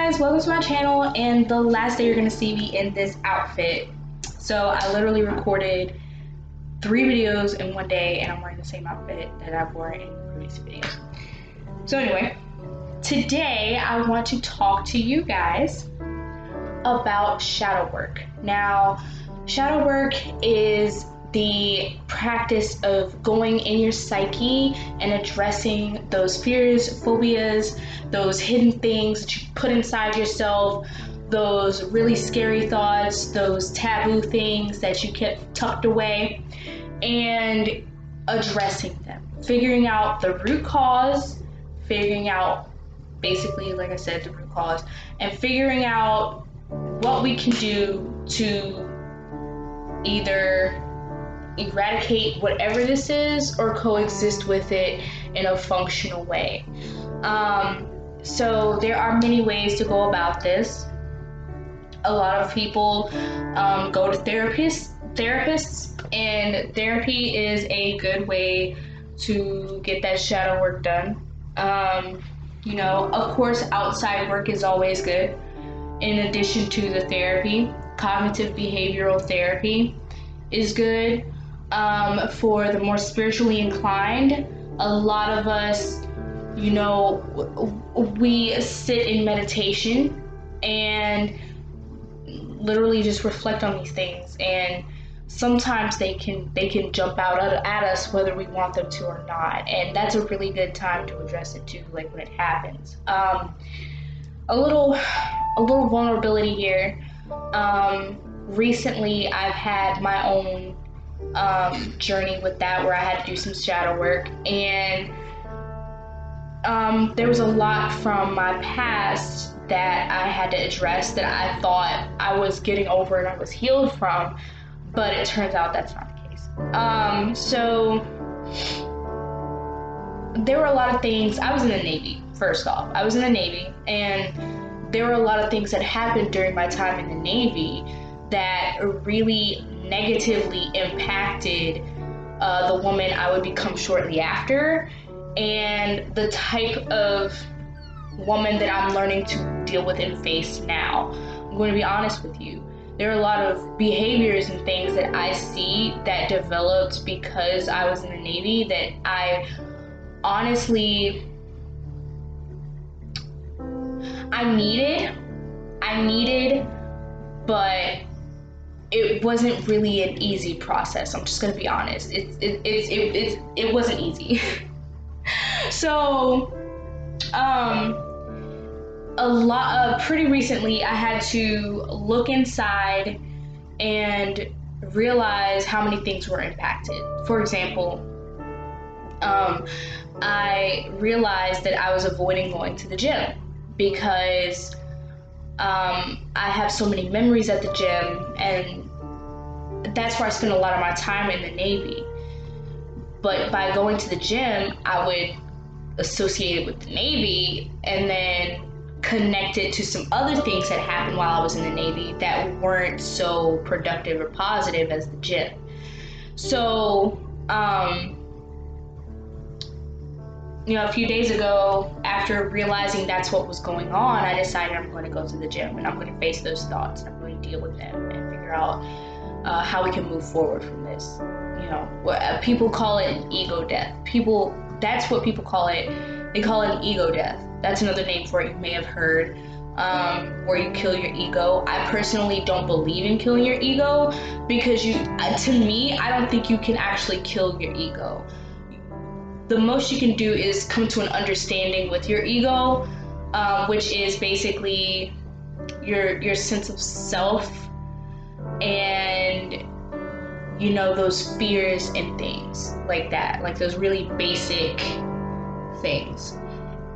guys, welcome to my channel, and the last day you're gonna see me in this outfit. So I literally recorded 3 videos in one day and I'm wearing the same outfit that I've worn in previous videos. So anyway, today I want to talk to you guys about shadow work. Now, shadow work is the practice of going in your psyche and addressing those fears, phobias, those hidden things that you put inside yourself, those really scary thoughts, those taboo things that you kept tucked away, and addressing them, figuring out the root cause, figuring out basically, like I said, the root cause, and figuring out what we can do to either eradicate whatever this is or coexist with it in a functional way. So there are many ways to go about this. A lot of people go to therapists, and therapy is a good way to get that shadow work done. You know, of course, outside work is always good. In addition to the therapy, cognitive behavioral therapy is good. For the more spiritually inclined, a lot of us, you know, we sit in meditation and literally just reflect on these things, and sometimes they can jump out at us whether we want them to or not, and that's a really good time to address it too, like when it happens. A little vulnerability here. Recently I've had my own journey with that, where I had to do some shadow work, and there was a lot from my past that I had to address that I thought I was getting over and I was healed from, but it turns out that's not the case. So there were a lot of things. I was in the Navy, first off. I was in the Navy, and there were a lot of things that happened during my time in the Navy that really negatively impacted the woman I would become shortly after, and the type of woman that I'm learning to deal with and face now. I'm going to be honest with you. There are a lot of behaviors and things that I see that developed because I was in the Navy that I honestly, I needed, but it wasn't really an easy process. I'm just gonna be honest. It wasn't easy. So, pretty recently, I had to look inside and realize how many things were impacted. For example, I realized that I was avoiding going to the gym because I have so many memories at the gym, and that's where I spent a lot of my time in the Navy. But by going to the gym, I would associate it with the Navy and then connect it to some other things that happened while I was in the Navy that weren't so productive or positive as the gym. So, you know, a few days ago, after realizing that's what was going on, I decided I'm going to go to the gym and I'm going to face those thoughts and I'm going to deal with them and figure out how we can move forward from this. You know, people call it an ego death. That's what people call it. They call it an ego death. That's another name for it you may have heard, where you kill your ego. I personally don't believe in killing your ego because to me, I don't think you can actually kill your ego. The most you can do is come to an understanding with your ego, which is basically your sense of self and, you know, those fears and things like that, like those really basic things.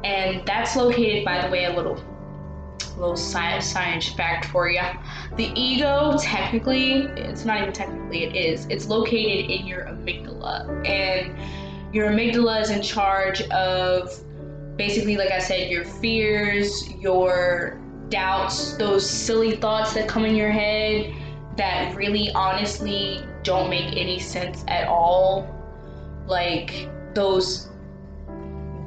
And that's located, by the way, a little science fact for you. The ego, technically, it's not even technically, it's located in your amygdala, and your amygdala is in charge of basically, like I said, your fears, your doubts, those silly thoughts that come in your head that really honestly don't make any sense at all. Like those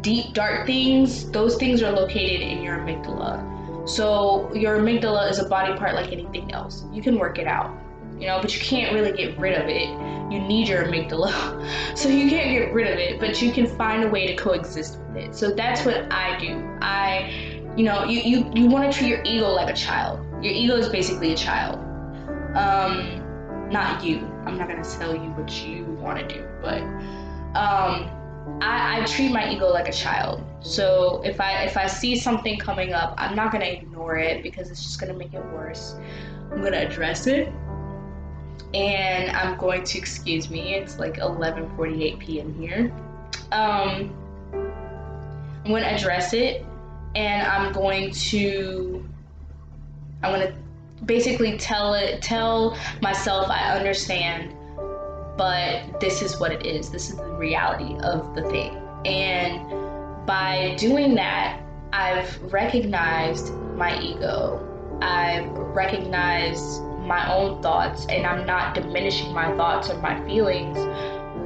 deep, dark things, those things are located in your amygdala. So your amygdala is a body part like anything else. You can work it out, but you can't really get rid of it. You need your amygdala. So you can't get rid of it, but you can find a way to coexist with it. So that's what I do. You want to treat your ego like a child. Your ego is basically a child. Not you. I'm not going to tell you what you want to do, but I treat my ego like a child. So if I see something coming up, I'm not going to ignore it because it's just going to make it worse. I'm going to address it. And I'm going to, excuse me, it's like 11:48 p.m. here. I'm going to address it, and I'm going to basically tell myself I understand, but this is what it is. This is the reality of the thing. And by doing that, I've recognized my ego. I've recognized my own thoughts, and I'm not diminishing my thoughts or my feelings,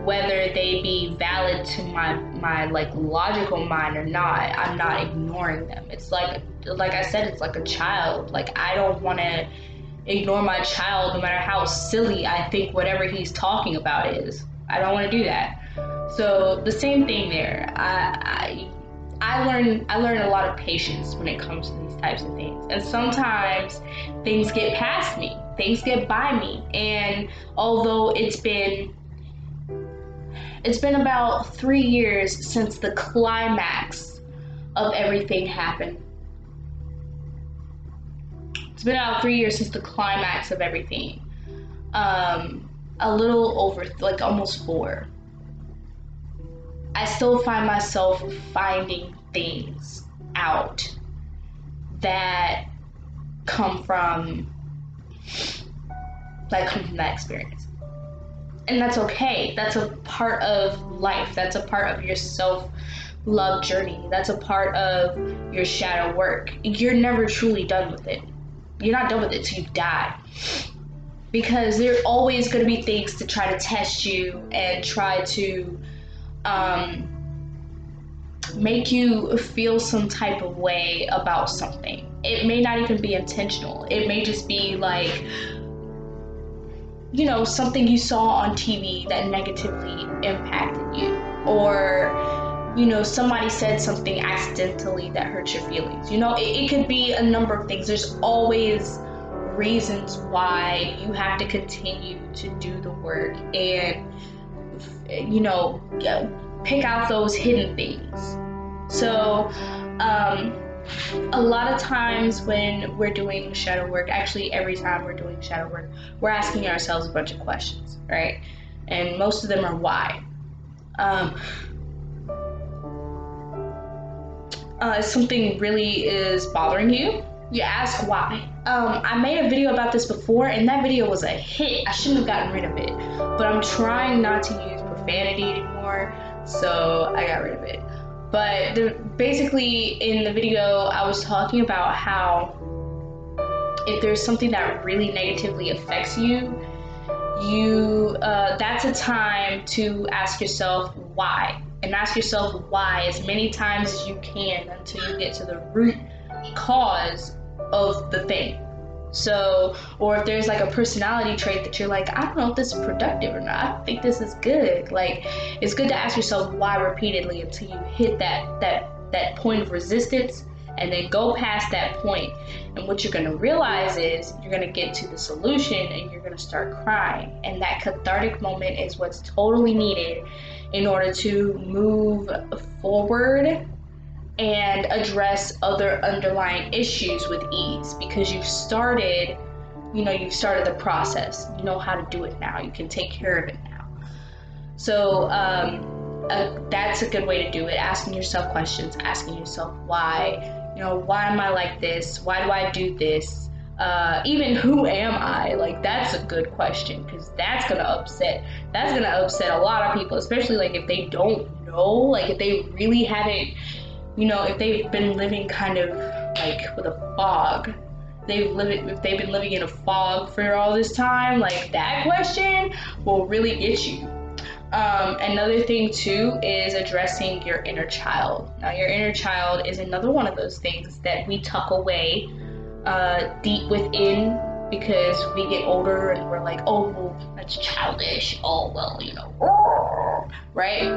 whether they be valid to my like logical mind or not. I'm not ignoring them. It's like I said, it's like a child. Like, I don't want to ignore my child no matter how silly I think whatever he's talking about is. I don't want to do that. So the same thing there. I learn a lot of patience when it comes to these types of things. And sometimes things get past me. Things get by me. And although it's been about 3 years since the climax of everything happened. It's been about 3 years since the climax of everything. A little over, like almost 4. I still find myself finding things out that come from that experience. And that's okay. That's a part of life. That's a part of your self-love journey. That's a part of your shadow work. You're never truly done with it. You're not done with it till you die. Because there are always going to be things to try to test you and try to make you feel some type of way about something. It may not even be intentional. It may just be like, something you saw on TV that negatively impacted you, or somebody said something accidentally that hurt your feelings. It could be a number of things. There's always reasons why you have to continue to do the work and pick out those hidden things. So a lot of times when we're doing shadow work, actually every time we're doing shadow work, we're asking ourselves a bunch of questions, right? And most of them are why. If something really is bothering you, you ask why. I made a video about this before, and that video was a hit. I shouldn't have gotten rid of it, but I'm trying not to use profanity anymore, so I got rid of it. But basically in the video, I was talking about how if there's something that really negatively affects you, that's a time to ask yourself why. And ask yourself why as many times as you can until you get to the root cause of the thing. So, or if there's like a personality trait that you're like, I don't know if this is productive or not, I don't think this is good. Like, it's good to ask yourself why repeatedly until you hit that point of resistance, and then go past that point. And what you're going to realize is you're going to get to the solution and you're going to start crying. And that cathartic moment is what's totally needed in order to move forward and address other underlying issues with ease, because you've started the process. You know how to do it now. You can take care of it now. So that's a good way to do it. Asking yourself questions, asking yourself why. Why am I like this? Why do I do this? Even who am I? Like, that's a good question, because that's gonna upset a lot of people, especially like if they don't know, like if they really haven't, if they've been living kind of like with a fog. If they've been living in a fog for all this time, like that question will really get you. Another thing too is addressing your inner child. Now, your inner child is another one of those things that we tuck away deep within because we get older and we're like, oh, well, that's childish. Oh, well, right?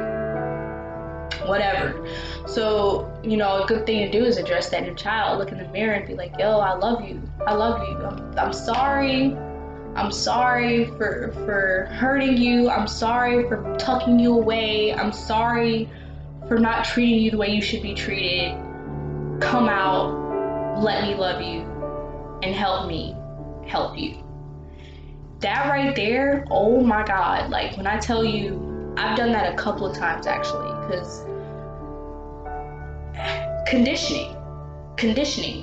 Whatever. So, a good thing to do is address that inner child. Look in the mirror and be like, yo, I love you. I love you. I'm sorry. I'm sorry for hurting you. I'm sorry for tucking you away. I'm sorry for not treating you the way you should be treated. Come out, let me love you, and help me help you. That right there, oh my God. Like, when I tell you, I've done that a couple of times actually, because conditioning,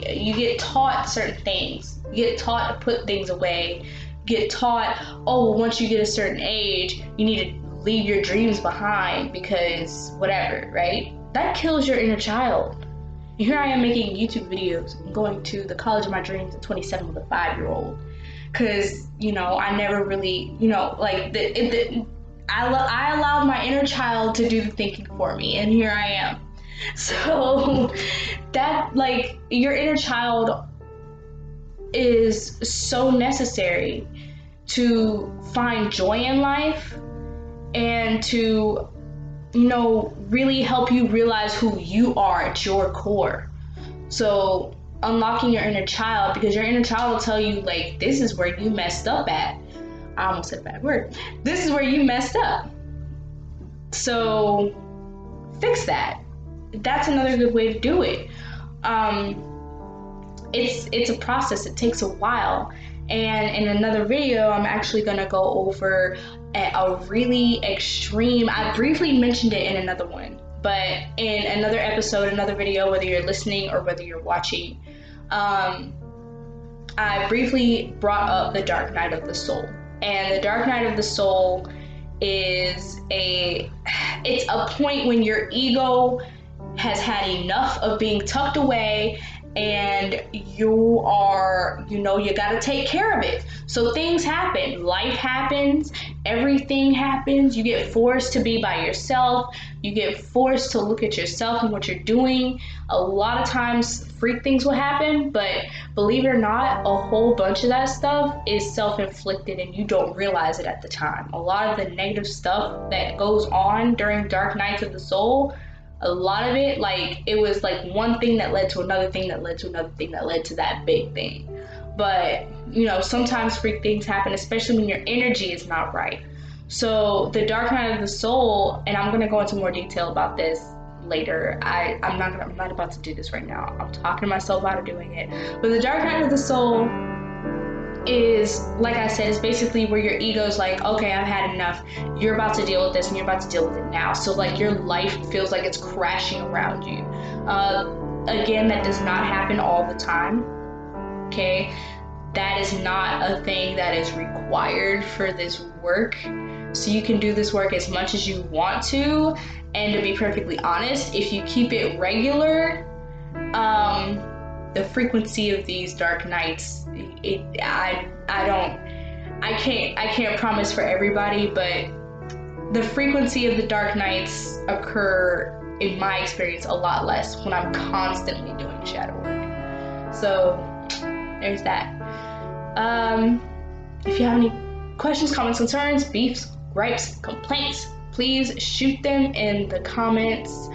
you get taught certain things. You get taught to put things away. Get taught, oh, once you get a certain age, you need to leave your dreams behind because whatever, right? That kills your inner child. And here I am making YouTube videos. I'm going to the college of my dreams at 27 with a 5-year-old. Because, I never really, I allowed my inner child to do the thinking for me. And here I am. So that, your inner child is so necessary to find joy in life and to really help you realize who you are at your core. So unlocking your inner child, because your inner child will tell you, like, this is where you messed up at. I almost said a bad word. This is where you messed up, so fix that. That's another good way to do it. It's a process. It takes a while. And in another video, I'm actually gonna go over a really extreme, I briefly mentioned it in another one, but in another episode, another video, whether you're listening or whether you're watching, I briefly brought up the dark night of the soul. And the dark night of the soul is it's a point when your ego has had enough of being tucked away, and you are, you got to take care of it. So things happen, life happens, everything happens. You get forced to be by yourself. You get forced to look at yourself and what you're doing. A lot of times freak things will happen, but believe it or not, a whole bunch of that stuff is self-inflicted and you don't realize it at the time. A lot of the negative stuff that goes on during dark nights of the soul, a lot of it, it was one thing that led to another thing that led to another thing that led to that big thing. But, sometimes freak things happen, especially when your energy is not right. So the dark night of the soul, and I'm going to go into more detail about this later. I'm not about to do this right now. I'm talking myself out of doing it. But the dark night of the soul is, like I said, is basically where your ego's like, okay, I've had enough. You're about to deal with this and you're about to deal with it now. So your life feels like it's crashing around you. Again, that does not happen all the time. Okay? That is not a thing that is required for this work. So you can do this work as much as you want to. And to be perfectly honest, if you keep it regular, the frequency of these dark nights, I can't promise for everybody, but the frequency of the dark nights occur, in my experience, a lot less when I'm constantly doing shadow work. So there's that. If you have any questions, comments, concerns, beefs, gripes, complaints, please shoot them in the comments.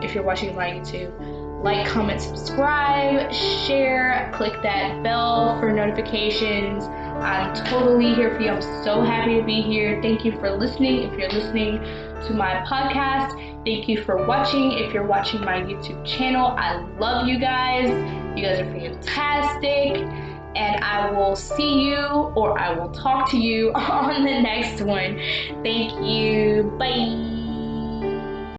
If you're watching my YouTube, like, comment, subscribe, share, click that bell for notifications. I'm totally here for you. I'm so happy to be here. Thank you for listening. If you're listening to my podcast, thank you for watching. If you're watching my YouTube channel, I love you guys. You guys are fantastic. And I will see you, or I will talk to you on the next one. Thank you. Bye.